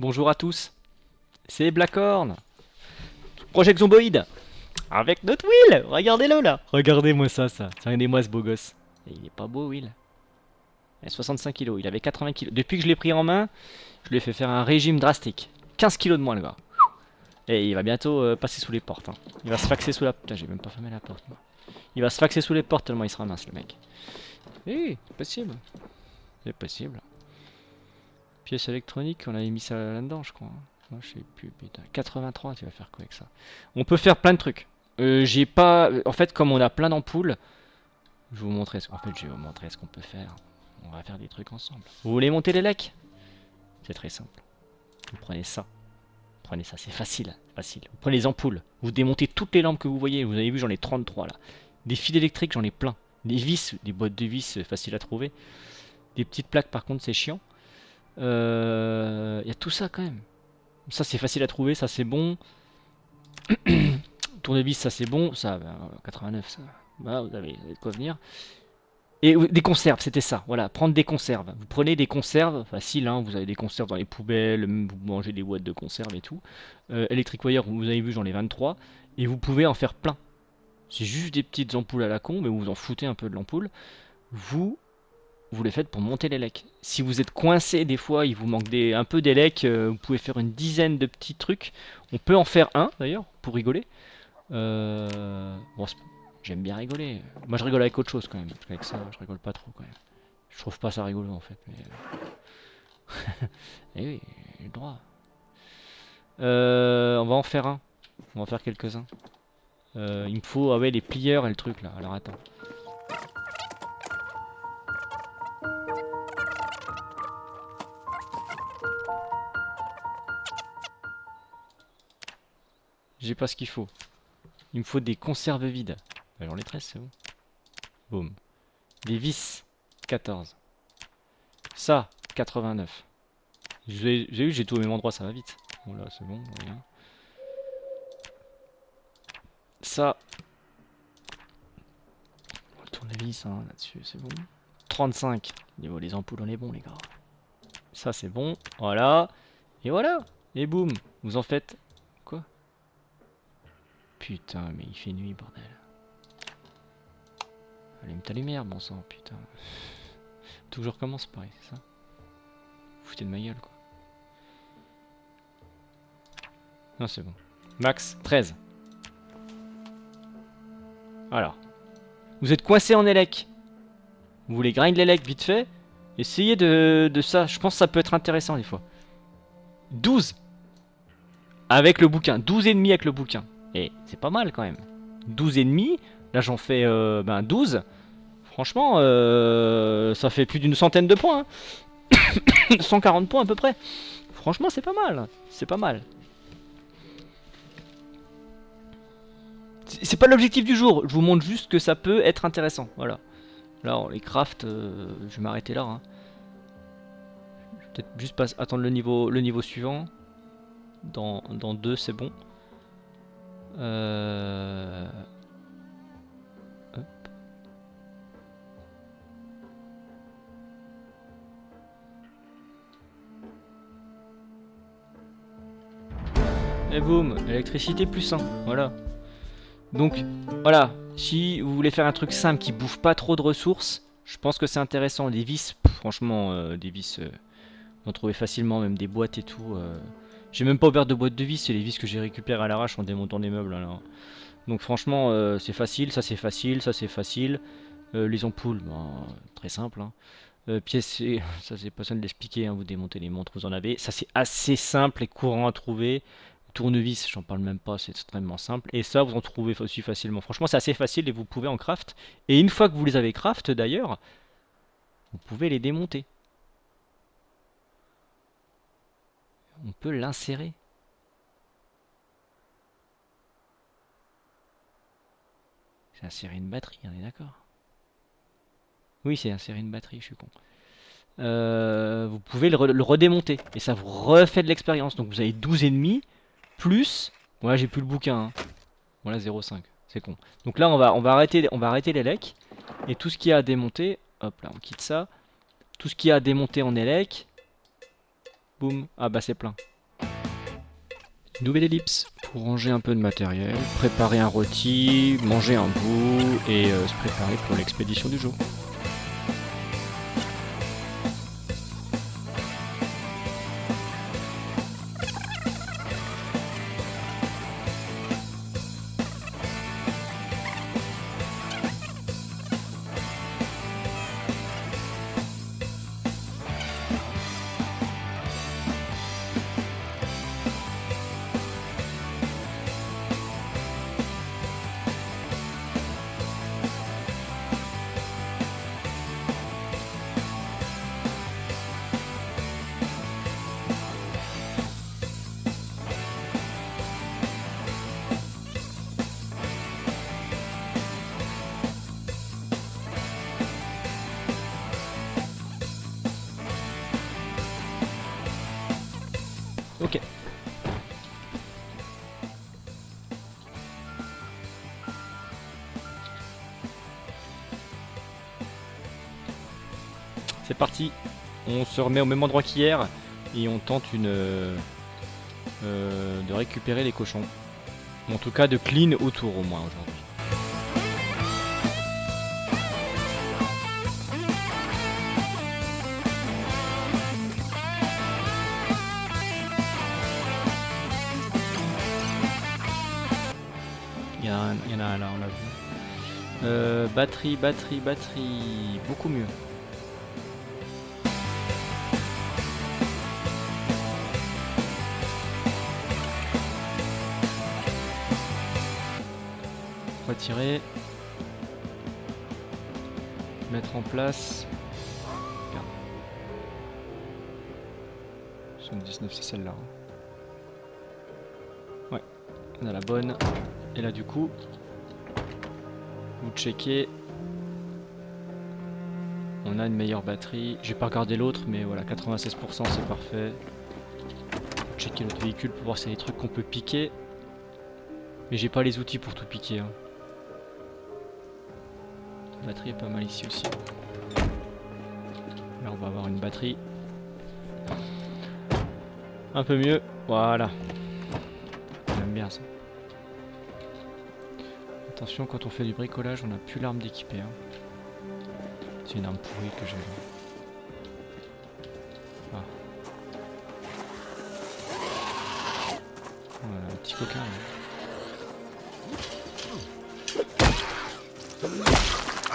Bonjour à tous, c'est Blackhorn, Project Zomboid, avec notre Will. Regardez-le là. Regardez-moi ça. Regardez-moi ce beau gosse. Et il est pas beau, Will. Il a 65 kilos, il avait 80 kilos. Depuis que je l'ai pris en main, je lui ai fait faire un régime drastique. 15 kilos de moins, le gars. Et il va bientôt passer sous les portes, hein. Il va se faxer sous la... Putain, j'ai même pas fermé la porte, moi. Il va se faxer sous les portes tellement il sera mince, le mec. Oui, c'est possible. C'est possible. Pièce électronique, on avait mis ça là-dedans, je crois. Moi, je sais plus, putain. 83, tu vas faire quoi avec ça? On peut faire plein de trucs. J'ai pas... En fait, comme on a plein d'ampoules, je vais vous montrer ce... En fait, je vais vous montrer ce qu'on peut faire. On va faire des trucs ensemble. Vous voulez monter les lecs? C'est très simple. Vous prenez ça. Prenez ça, c'est facile, facile. Vous prenez les ampoules. Vous démontez toutes les lampes que vous voyez. Vous avez vu, j'en ai 33 là. Des fils électriques, j'en ai plein. Des vis, des boîtes de vis, faciles à trouver. Des petites plaques, par contre, c'est chiant. Il y a tout ça quand même. Ça c'est facile à trouver, ça c'est bon. Tournevis, ça c'est bon. Ça, 89, ça. Bah, vous avez de quoi venir. Et des conserves, c'était ça. Voilà, prendre des conserves. Vous prenez des conserves, facile, hein, vous avez des conserves dans les poubelles, vous mangez des boîtes de conserves et tout. Electric Wire, vous avez vu, j'en ai 23. Et vous pouvez en faire plein. C'est juste des petites ampoules à la con, mais vous vous en foutez un peu de l'ampoule. Vous les faites pour monter les lecs. Si vous êtes coincé des fois, il vous manque un peu des lecs, vous pouvez faire une dizaine de petits trucs. On peut en faire un d'ailleurs, pour rigoler. Bon, j'aime bien rigoler. Moi je rigole avec autre chose quand même. Parce qu'avec ça, je rigole pas trop quand même. Je trouve pas ça rigolo en fait. Mais... Eh oui, j'ai le droit. On va en faire un. On va en faire quelques-uns. Il me faut, ah ouais, les plieurs et le truc là. Alors attends. J'ai pas ce qu'il faut. Il me faut des conserves vides. Bah, j'en ai 13, c'est bon. Boum. Des vis, 14. Ça, 89. J'ai vu, j'ai tout au même endroit, ça va vite. Bon là, c'est bon, rien. Ça. On va tourner vis, hein, là-dessus, c'est bon. 35. Niveau les ampoules, on est bon, les gars. Ça, c'est bon. Voilà. Et voilà. Et boum. Vous en faites... Quoi? Putain, mais il fait nuit, bordel. Allume ta lumière, bon sang, putain. Toujours commence pareil, c'est ça? Vous foutez de ma gueule, quoi. Non, c'est bon. Max, 13. Alors. Vous êtes coincé en élec. Vous voulez grind l'élec vite fait. Essayez de ça. Je pense que ça peut être intéressant des fois. 12. Avec le bouquin. 12 et demi avec le bouquin. Et c'est pas mal quand même. 12 et demi. Là j'en fais 12. Franchement, ça fait plus d'une centaine de points. Hein. 140 points à peu près. Franchement, c'est pas mal. C'est pas mal. C'est pas l'objectif du jour. Je vous montre juste que ça peut être intéressant. Voilà. Là, on les craft. Je vais m'arrêter là. Hein. Peut-être juste attendre le niveau suivant. Dans 2, c'est bon. Hop. Et boum, électricité plus 1. Voilà. Donc, voilà. Si vous voulez faire un truc simple qui bouffe pas trop de ressources, je pense que c'est intéressant. Des vis, franchement, des vis, on en trouvez facilement, même des boîtes et tout. J'ai même pas ouvert de boîte de vis, c'est les vis que j'ai récupérées à l'arrache en démontant des meubles. Alors. Donc franchement, c'est facile, ça c'est facile, ça c'est facile. Les ampoules, très simple. Hein. Pièces, ça c'est pas ça de l'expliquer, hein, vous démontez les montres, vous en avez. Ça c'est assez simple et courant à trouver. Tournevis, j'en parle même pas, c'est extrêmement simple. Et ça, vous en trouvez aussi facilement. Franchement, c'est assez facile et vous pouvez en craft. Et une fois que vous les avez craft, d'ailleurs, vous pouvez les démonter. On peut l'insérer. C'est insérer une batterie, on est d'accord? Oui, c'est insérer une batterie, je suis con. Vous pouvez le redémonter. Et ça vous refait de l'expérience. Donc vous avez 12 ennemis. Plus... Bon là j'ai plus le bouquin. Hein. Voilà 0,5. C'est con. Donc là on va arrêter les lecs. Et tout ce qu'il y a à démonter... Hop là, on quitte ça. Tout ce qu'il y a à démonter en élec. Boum. Ah bah c'est plein. une nouvelle ellipse pour ranger un peu de matériel, préparer un rôti, manger un bout et se préparer pour l'expédition du jour. Ok. C'est parti. On se remet au même endroit qu'hier et on tente de récupérer les cochons. En tout cas de clean autour au moins aujourd'hui. Il y en a un là, on l'a vu. Batterie, beaucoup mieux. Retirer. Mettre en place. Regarde. 79 c'est celle-là. Ouais, on a la bonne. Et là du coup, vous checkez. On a une meilleure batterie. J'ai pas regardé l'autre, mais voilà, 96% c'est parfait. Checker notre véhicule pour voir s'il y a des trucs qu'on peut piquer. Mais j'ai pas les outils pour tout piquer. Hein. La batterie est pas mal ici aussi. Là on va avoir une batterie. Un peu mieux. Voilà. J'aime bien ça. Attention, quand on fait du bricolage, on n'a plus l'arme d'équiper. Hein. C'est une arme pourrie que j'ai. Ah. Voilà, un petit coquin.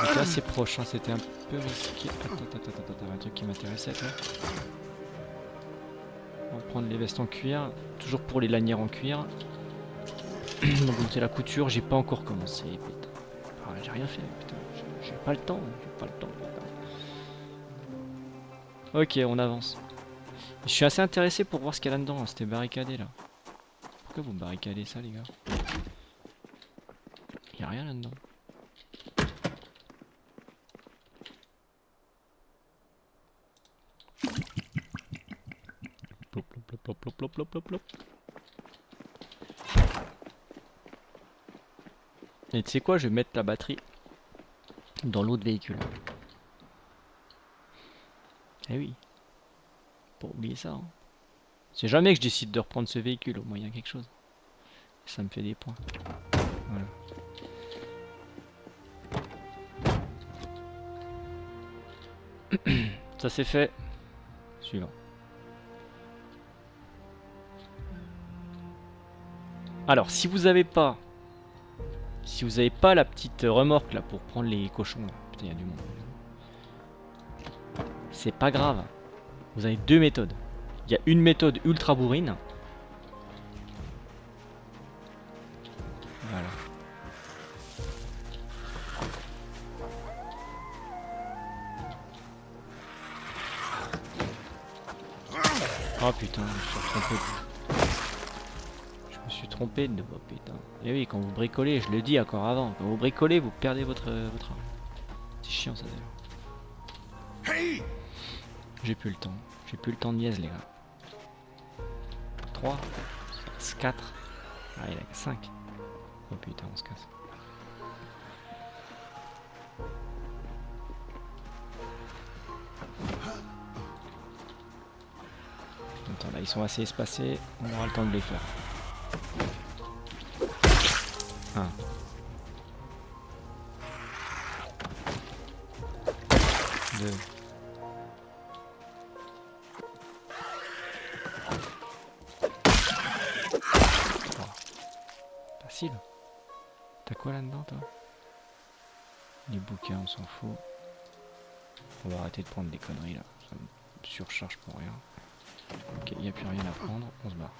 C'était assez proche, hein. C'était un peu risqué. Attends, un truc qui m'intéressait là. On va prendre les vestes en cuir, toujours pour les lanières en cuir. Donc monter la couture, j'ai pas encore commencé, putain. Ah, j'ai rien fait, putain. J'ai pas le temps, Ok, on avance. Je suis assez intéressé pour voir ce qu'il y a là-dedans, hein. C'était barricadé là. Pourquoi vous barricadez ça les gars? Y a rien là-dedans. Plop. Et tu sais quoi, je vais mettre la batterie dans l'autre véhicule. Eh oui. Pas oublier ça. Hein. C'est jamais que je décide de reprendre ce véhicule, au moins il y a quelque chose. Ça me fait des points. Voilà. Ça c'est fait. Suivant. Alors, si vous avez pas la petite remorque là pour prendre les cochons, là. Putain, il y a du monde. C'est pas grave. Vous avez deux méthodes. Il y a une méthode ultra bourrine. Voilà. Oh putain, je me suis trompé de... Oh putain. Et oui, quand vous bricolez, je le dis encore avant, quand vous bricolez, vous perdez votre arme. C'est chiant ça d'ailleurs. J'ai plus le temps. J'ai plus le temps de niaise les gars. 3, 4. Ah il a 5. Oh putain on se casse. Attends là ils sont assez espacés. On aura le temps de les faire. 1. Deux. Facile. T'as quoi là-dedans, toi? Les bouquins, on s'en fout. On va arrêter de prendre des conneries là. Ça me surcharge pour rien. Ok, il n'y a plus rien à prendre, on se barre.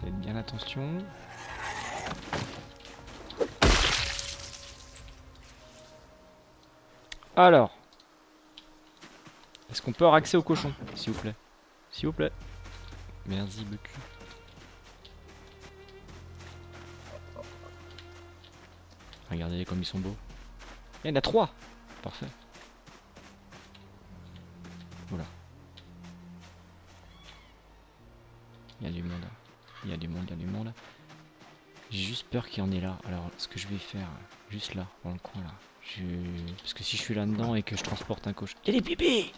Faites bien attention. Alors, est-ce qu'on peut avoir accès au cochon, s'il vous plaît? S'il vous plaît. Merci beaucoup. Regardez comme ils sont beaux. Il y en a 3. Parfait. Voilà. Il y a du monde. Il y a du monde, il y a du monde. J'ai juste peur qu'il y en ait là. Alors, ce que je vais faire, juste là, dans le coin là. Parce que si je suis là-dedans et que je transporte un cochon... Il y a des bébés!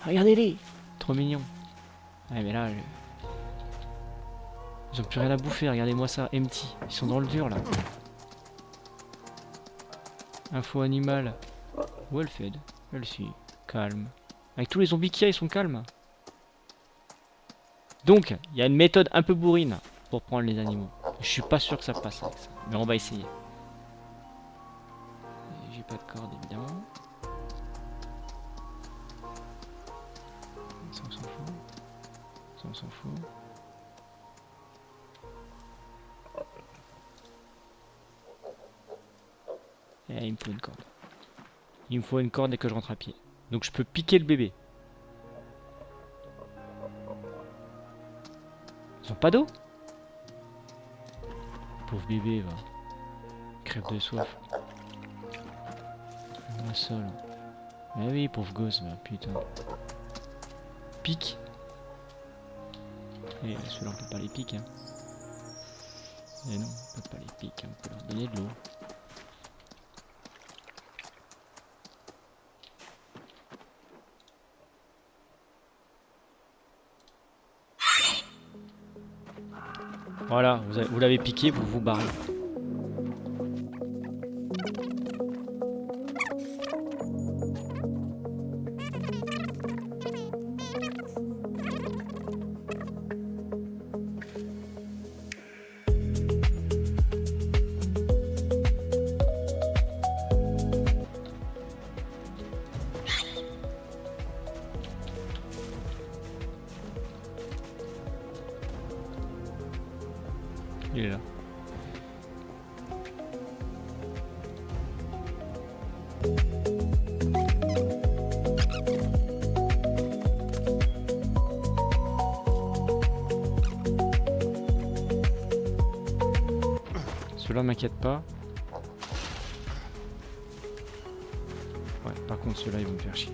Regardez-les! Trop mignon. Ouais, mais là... Ils ont plus rien à bouffer, regardez-moi ça, empty. Ils sont dans le dur là. Info animal. Well fed. Healthy. Calme. Avec tous les zombies qu'il y a, ils sont calmes. Donc, il y a une méthode un peu bourrine pour prendre les animaux. Je suis pas sûr que ça passe avec ça. Mais on va essayer. J'ai pas de corde évidemment. Ça on s'en fout. Ça on s'en fout. Et il me faut une corde. Il me faut une corde dès que je rentre à pied. Donc je peux piquer le bébé. Ils ont pas d'eau? Pauvre bébé va. Crève de soif. Moi seul. Ah oui, pauvre gosse, bah putain. Pique. Et ceux-là on peut pas les piquer. Hein. Et non, on peut pas les piquer, on peut leur donner de l'eau. Voilà, vous l'avez piqué, vous vous barrez. Il est là. Ceux-là m'inquiète pas. Ouais, par contre ceux-là ils vont me faire chier.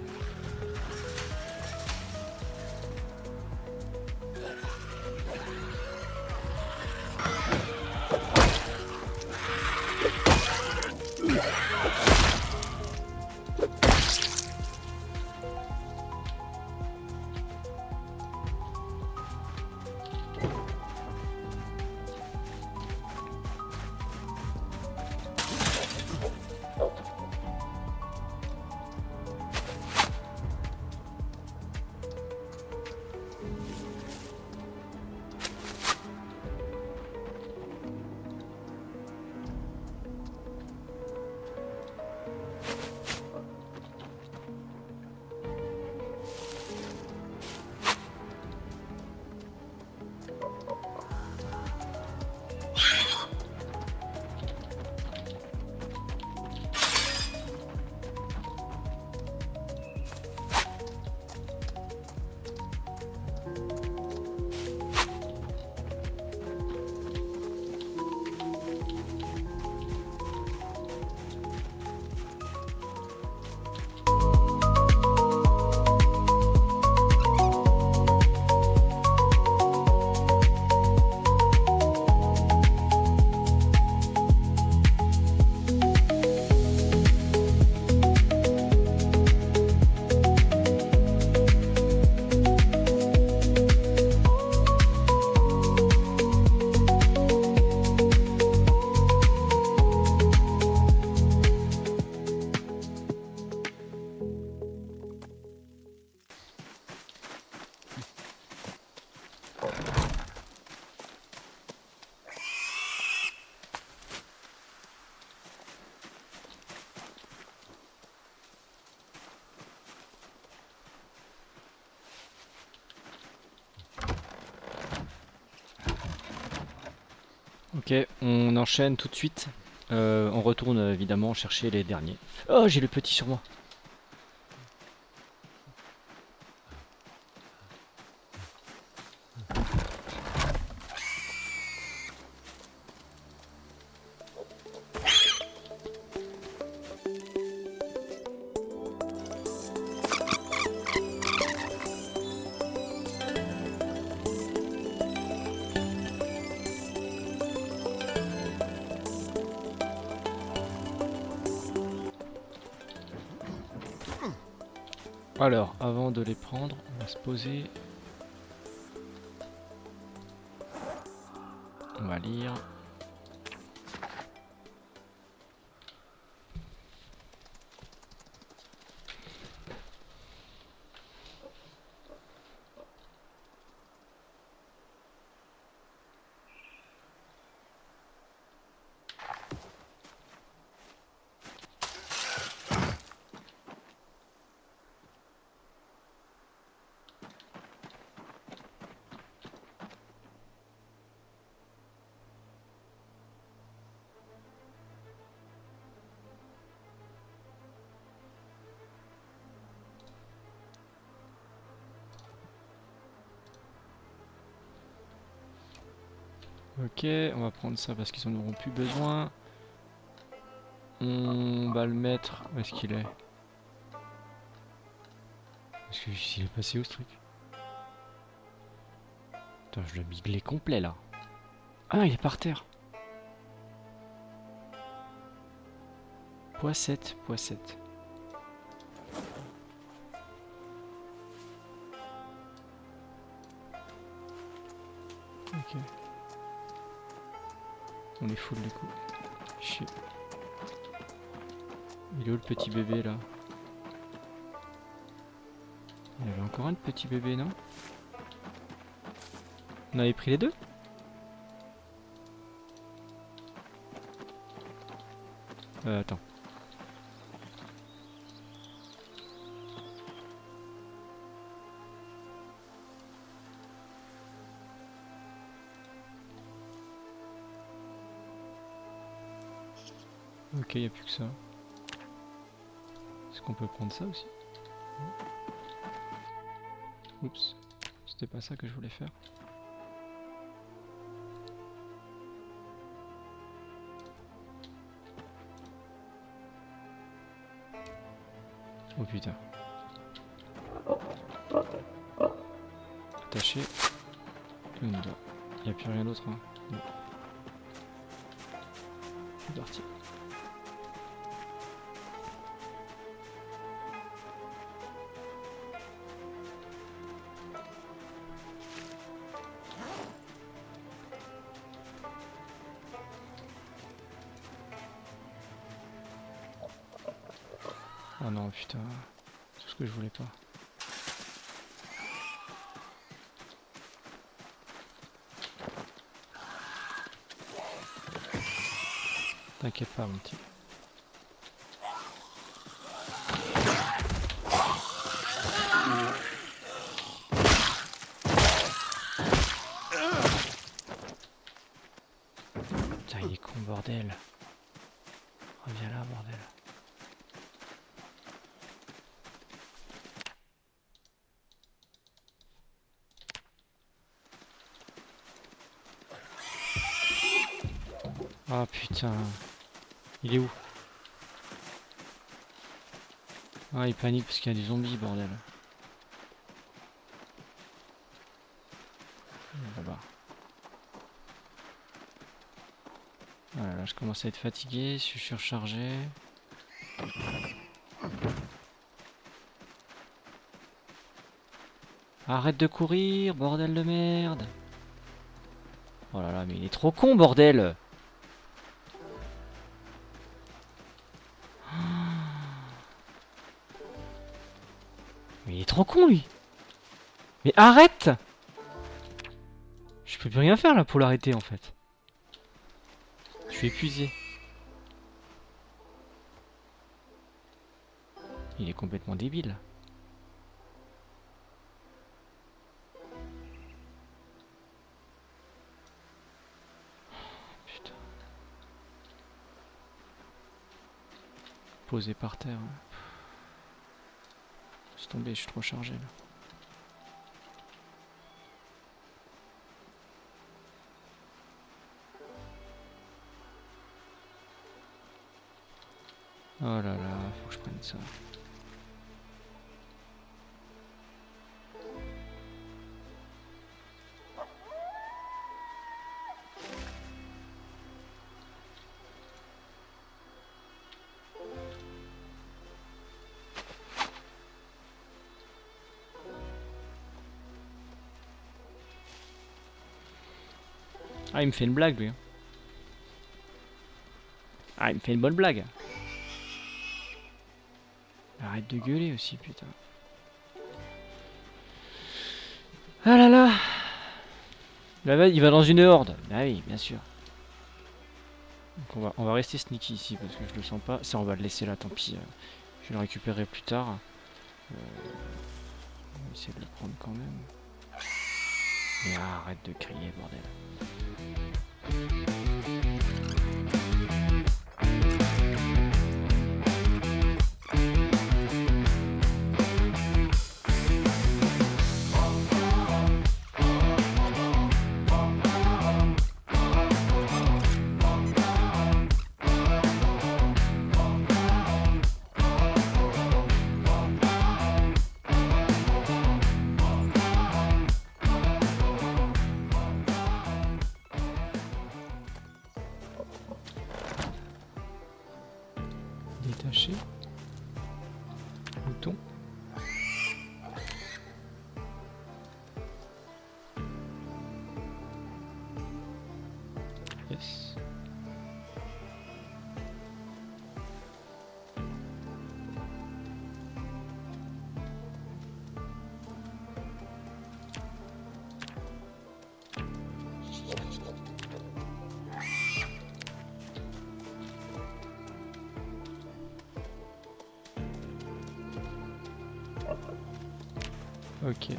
On enchaîne tout de suite. On retourne évidemment chercher les derniers. Oh, j'ai le petit sur moi. Alors, avant de les prendre, on va se poser. On va lire. Ok, on va prendre ça parce qu'ils en auront plus besoin. On va le mettre. Où est-ce qu'il est? Parce que s'il est passé où ce truc? Attends, je l'ai miglé complet là. Ah, il est par terre. Poissette, poissette. Ok. On les fout du coup. Chier. Il est où le petit bébé là? Il y avait encore un petit bébé, non? On avait pris les deux? Attends. Ok, y a plus que ça. Est-ce qu'on peut prendre ça aussi? Oups. C'était pas ça que je voulais faire. Oh putain. Attaché. Et on y va. Y a plus rien d'autre, hein. Bon. C'est parti. Oh non, putain. Tout ce que je voulais pas. T'inquiète pas, mon petit. Putain, il est con, bordel. Reviens là, bordel. Ah putain. Il est où? Ah, il panique parce qu'il y a des zombies, bordel. Là-bas. Voilà, là je commence à être fatigué, je suis surchargé. Arrête de courir, bordel de merde. Oh là là, mais il est trop con, bordel. Mais il est trop con, lui. Mais arrête. Je peux plus rien faire là pour l'arrêter en fait. Je suis épuisé. Il est complètement débile. Putain. Posé par terre. Laisse tomber, je suis trop chargé là. Oh là là, faut que je prenne ça. Ah, il me fait une blague, lui. Ah, il me fait une bonne blague. Arrête de gueuler aussi, putain. Ah là là. Là, il va dans une horde. Ah oui, bien sûr. Donc on va rester sneaky ici parce que je le sens pas. Ça, on va le laisser là, tant pis. Je vais le récupérer plus tard. On va essayer de le prendre quand même. Et arrête de crier, bordel. Détaché. Bouton. Yes. Ok.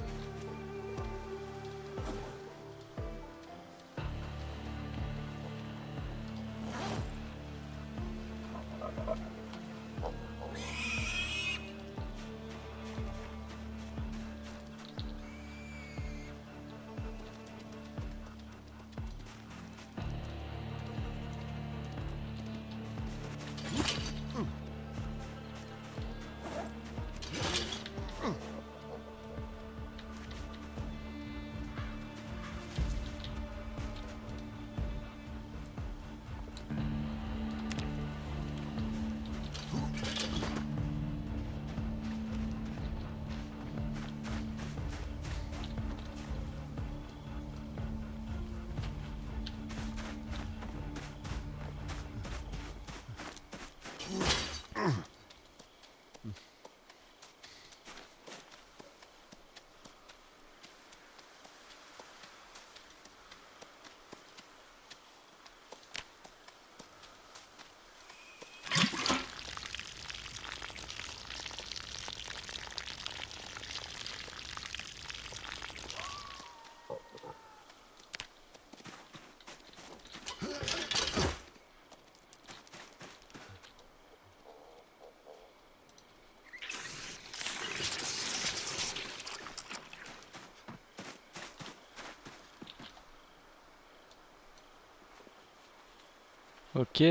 Ok.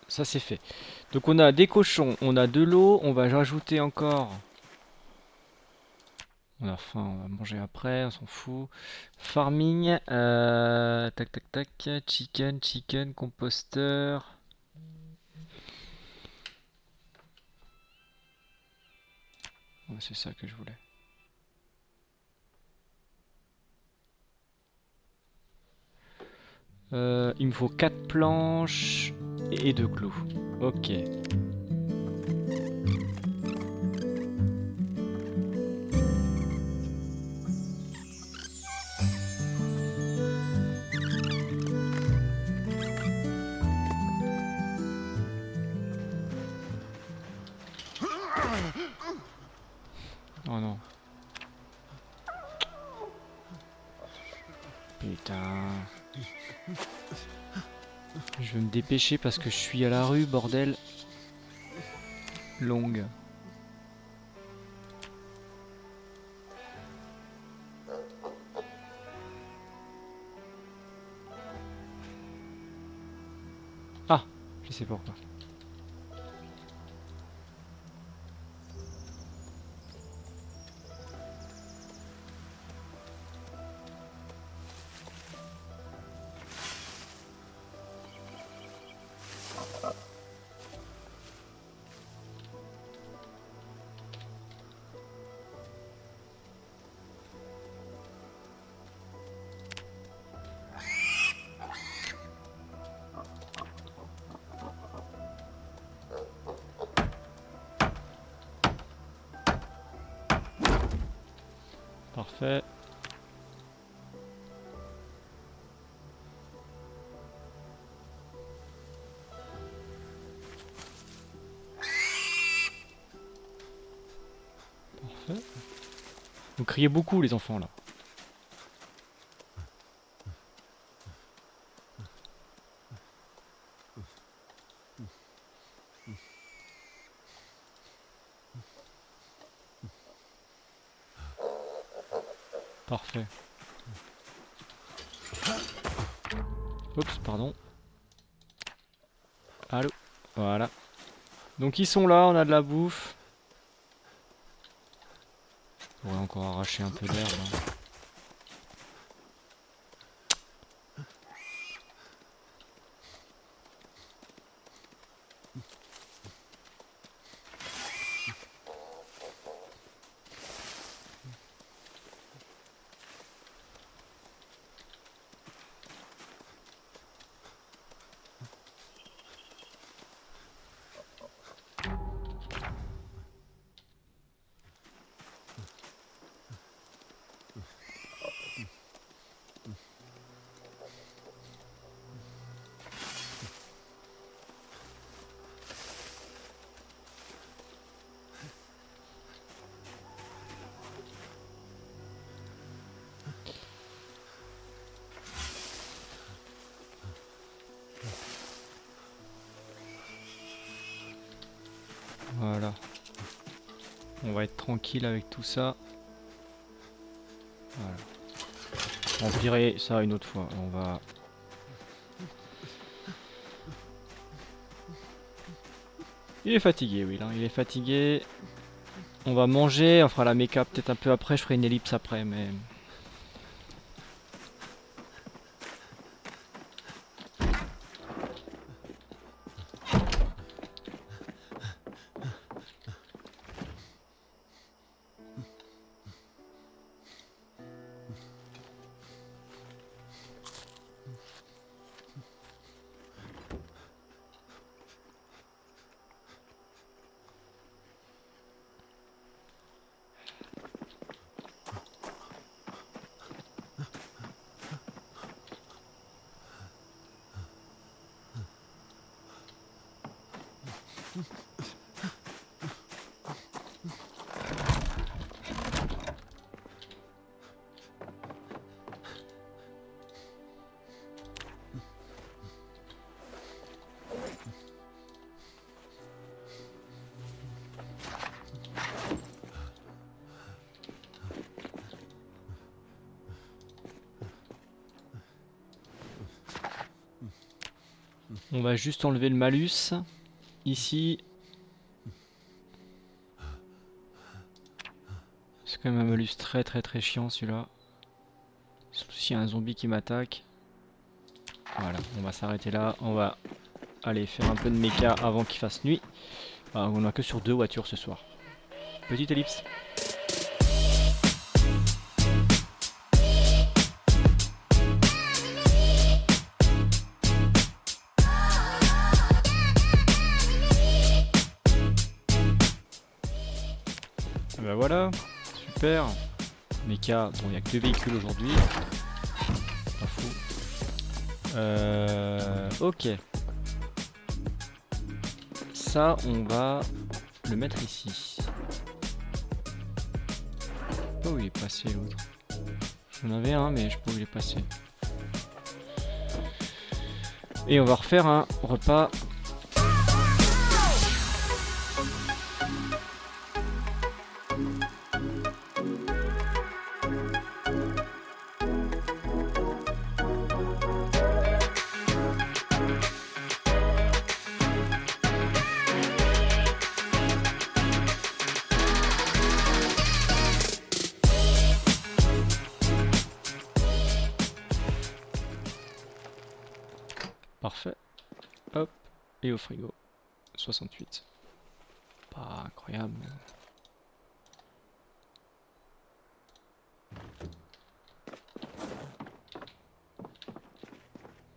Ça c'est fait. Donc on a des cochons, on a de l'eau, on va rajouter encore. On a faim, on va manger après, on s'en fout. Farming, tac tac tac, chicken, composteur. Ouais, c'est ça que je voulais. Il me faut 4 planches et 2 clous. Ok. Oh non. Putain. Je vais me dépêcher parce que je suis à la rue, bordel. longue. Ah, je sais pourquoi. Parfait. Parfait. Vous criez beaucoup les enfants là. Parfait. Oups, pardon. Allô. Voilà. Donc ils sont là, on a de la bouffe. On pourrait encore arracher un peu d'herbe. Hein. Voilà. On va être tranquille avec tout ça. Voilà. On remplirait ça une autre fois. On va... Il est fatigué, oui, là. Il est fatigué. On va manger. On fera la méca peut-être un peu après. Je ferai une ellipse après, mais... On va juste enlever le malus. Ici. C'est quand même un malus très chiant celui-là. Surtout s'il y a un zombie qui m'attaque. Voilà, on va s'arrêter là. On va aller faire un peu de méca avant qu'il fasse nuit. Ah, on a que sur 2 voitures ce soir. Petite ellipse. Ben voilà, super. Méca, bon il n'y a que 2 véhicules aujourd'hui. Pas fou. Ok. Ça, on va le mettre ici. Oh, il est passé l'autre. J'en avais un, mais je sais pas où il est passé. Et on va refaire un repas Et au frigo, 68. Pas incroyable. Mais...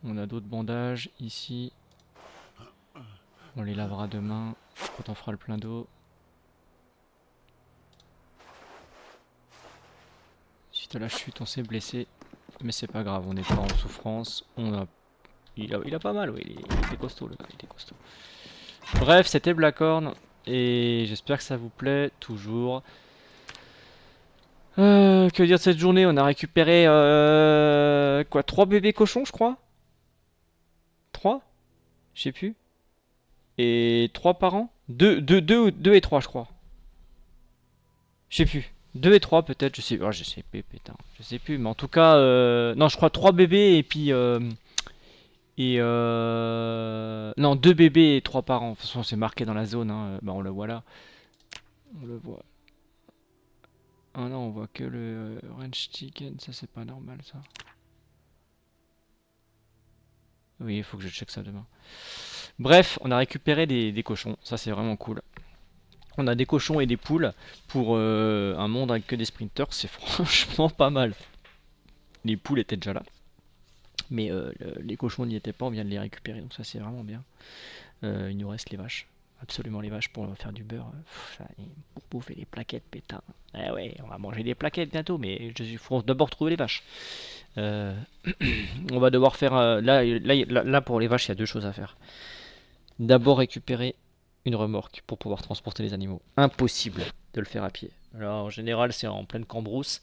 On a d'autres bandages ici. On les lavera demain quand on fera le plein d'eau. Suite à la chute, on s'est blessé. Mais c'est pas grave, on n'est pas en souffrance. Il a pas mal, oui, il était costaud le gars, il était costaud. Bref, c'était Blackhorn. Et j'espère que ça vous plaît, toujours. Que dire de cette journée? On a récupéré quoi, 3 bébés cochons, je crois. 3? Je sais plus. Et 3 par an? 2 et 3, je crois. Je sais plus. 2 et 3 peut-être, je sais. Oh, je sais plus, putain. Je sais plus, mais en tout cas, non, je crois 3 bébés et puis non, 2 bébés et 3 par an. De toute façon, c'est marqué dans la zone, hein. Bah, on le voit là. On le voit. Ah non, on voit que le ranch chicken, ça c'est pas normal ça. Oui, il faut que je check ça demain. Bref, on a récupéré des cochons, ça c'est vraiment cool. On a des cochons et des poules pour un monde avec que des sprinters, c'est franchement pas mal. Les poules étaient déjà là, mais les cochons n'y étaient pas, on vient de les récupérer, donc ça c'est vraiment bien. Il nous reste les vaches, absolument les vaches pour faire du beurre. Pour bouffer les plaquettes, pétain. Eh ouais, on va manger des plaquettes bientôt, mais il faut d'abord trouver les vaches. Euh, on va devoir faire... là, pour les vaches, il y a 2 choses à faire. D'abord récupérer une remorque pour pouvoir transporter les animaux. Impossible de le faire à pied. Alors en général c'est en pleine cambrousse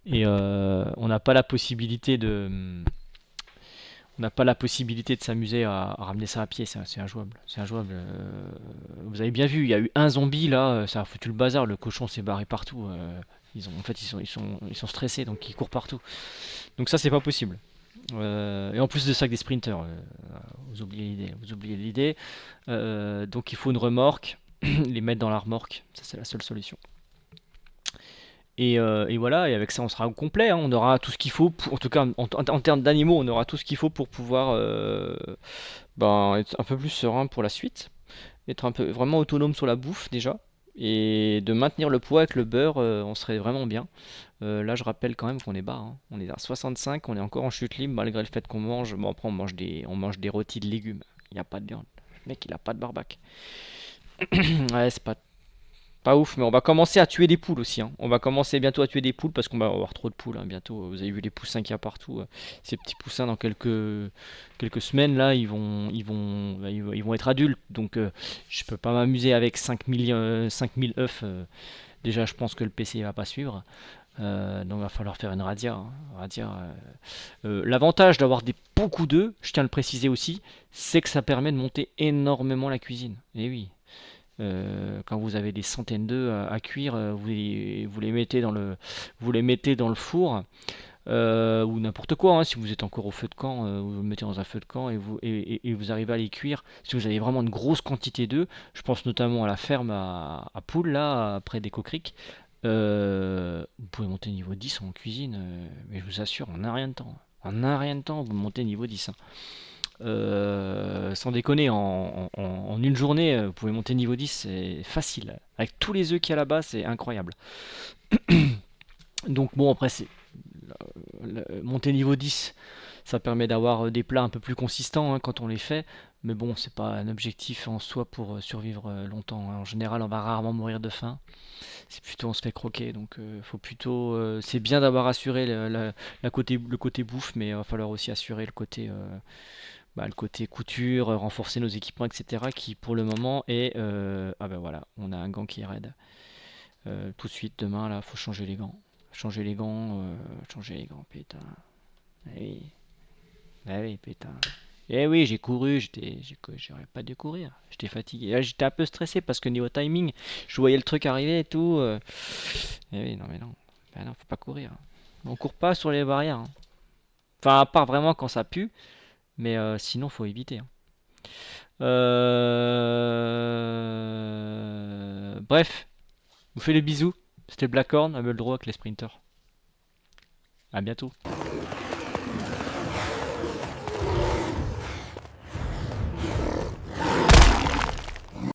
et on n'a pas la possibilité de s'amuser à ramener ça à pied, c'est injouable. C'est injouable. Vous avez bien vu, il y a eu un zombie là, ça a foutu le bazar, le cochon s'est barré partout. Ils sont stressés donc ils courent partout. Donc ça c'est pas possible. Et en plus de ça, que des sprinters, vous oubliez l'idée. Vous oubliez l'idée. Donc il faut une remorque, les mettre dans la remorque, ça c'est la seule solution. Et voilà, et avec ça on sera au complet, hein. On aura tout ce qu'il faut, en tout cas en termes d'animaux, on aura tout ce qu'il faut pour pouvoir être un peu plus serein pour la suite, être un peu vraiment autonome sur la bouffe déjà, et de maintenir le poids avec le beurre, on serait vraiment bien. Là, je rappelle quand même qu'on est bas, hein. On est à 65, on est encore en chute libre malgré le fait qu'on mange. Bon, après, on mange des rôtis de légumes. Il n'y a pas de viande. Le mec, il a pas de barbac. Ouais, c'est pas ouf, mais on va commencer à tuer des poules aussi, hein. On va commencer bientôt à tuer des poules parce qu'on va avoir trop de poules, hein, bientôt. Vous avez vu les poussins qu'il y a partout. Ces petits poussins, dans quelques semaines, là, ils vont être adultes. Donc, je peux pas m'amuser avec 5000 œufs. Déjà, je pense que le PC va pas suivre. Donc il va falloir faire une radia, hein. L'avantage d'avoir beaucoup d'œufs, je tiens à le préciser aussi, c'est que ça permet de monter énormément la cuisine. Et oui, quand vous avez des centaines d'œufs à cuire, vous les mettez dans le four, ou n'importe quoi, hein. Si vous êtes encore au feu de camp, vous le mettez dans un feu de camp et vous arrivez à les cuire. Si vous avez vraiment une grosse quantité d'œufs, je pense notamment à la ferme à poules, là, près des Creek. Vous pouvez monter niveau 10 en cuisine, mais je vous assure, en un rien de temps. En un rien de temps, vous montez niveau 10, hein. Sans déconner, en une journée, vous pouvez monter niveau 10, c'est facile. Avec tous les œufs qu'il y a là-bas, c'est incroyable. Donc bon, après, monter niveau 10, ça permet d'avoir des plats un peu plus consistants, hein, quand on les fait. Mais bon, c'est pas un objectif en soi pour survivre longtemps, hein. En général, on va rarement mourir de faim. C'est plutôt on se fait croquer, donc faut plutôt. C'est bien d'avoir assuré le côté bouffe, mais il va falloir aussi assurer le côté couture, renforcer nos équipements, etc. Qui pour le moment est. Ah ben voilà, on a un gant qui est raide. Tout de suite, demain là, faut changer les gants. Changer les gants, putain. Eh oui, eh oui, putain. Eh oui, j'ai couru, j'aurais pas dû courir. J'étais fatigué. Là, j'étais un peu stressé parce que niveau timing, je voyais le truc arriver et tout. Eh oui, non, mais non. Ben non, faut pas courir. On court pas sur les barrières, hein. Enfin, à part vraiment quand ça pue, mais sinon, faut éviter, hein. Bref, je vous fais les bisous. C'était Blackhorn, Humble Draw avec les sprinters. À bientôt.